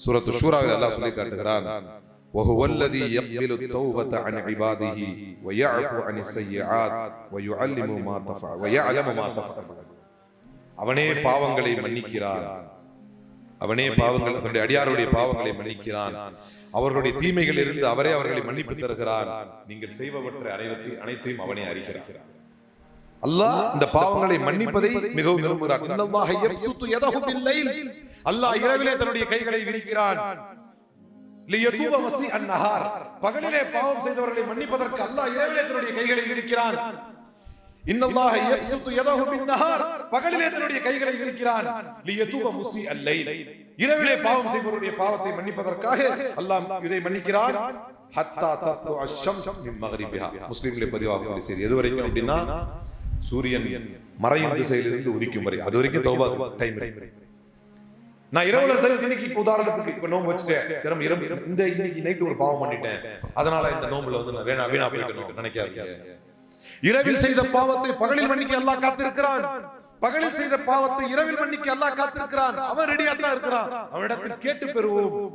சூரத்து ஷூராவில் அல்லாஹ் சொல்லி காட்டுகிறான், وهو الذي يقبل التوبة عن عباده ويعفو عن السيئات ويعلم ما تفعل. அவனே பாவங்களை மன்னிக்கிறான், அவனே பாவங்கள் தன்னுடைய அடியாருடைய பாவங்களை மன்னிக்கிறான், அவர்களுடைய தீமைகள் இருந்து அவரே அவர்களை மன்னிப்பு தருகிறான், நீங்கள் செய்பவற்றை அனைத்தையும் அவனே அறிகிறான். அல்லாஹ் இந்த பாவங்களை மன்னிப்பதை மிகவும் விரும்புகிறான். இன்னல்லாஹ யப்சுத்து யதஹு பில்லைல், அல்லாஹ் இரவிலே தன்னுடைய கைகளை விரிக்கிறான். லியதூப மஸீஅன் நஹார், பகலிலே பாவம் செய்தவர்களை மன்னிப்பதற்கு அல்லாஹ் இரவிலே தன்னுடைய கைகளை விரிக்கிறான். இன்னல்லாஹ யப்சுத்து யதஹு பின்னஹார், பகலிலே தன்னுடைய கைகளை விரிக்கிறான். லியதூப முஸீஅல் லைல், இரவிலே பாவம் செய்பவருடைய பாவத்தை மன்னிப்பதற்காக அல்லாஹ் இதை மன்னிக்கிறான். ஹத்தா தத்லு அஷம்ஸ் மின் மக்ரிபிஹா, முஸ்லிம்களே பதிவாகக்கூடிய செய்தி. எது வரைக்கும் அப்படின்னா சூரியன் மறையும் திசையிலிருந்து உதிக்கும் வரை, அது வரைக்கும் தௌபா டைம் இருக்கு. நான் இரவுல இன்னைக்கு இப்ப உதாரணத்துக்கு இப்ப நோம்பு வச்சுட்டேன், இன்னைக்கு நைட்டு ஒரு பாவம் பண்ணிட்டேன், அதனால இந்த நோம்புல வந்து நான் வீணா போயிட்டேன் நினைக்காதீங்க. இரவில் செய்த பாவத்தை பகலில் மன்னிக்க அல்லாஹ் காத்திருக்கிறான், பகலில் செய்த பாவத்தை இரவில் மன்னிக்க அல்லாஹ் காத்திருக்கிறான். அவன் ரெடியா தான் இருக்கிறான், அவனிடத்தில் கேட்டு பெறுவோம்.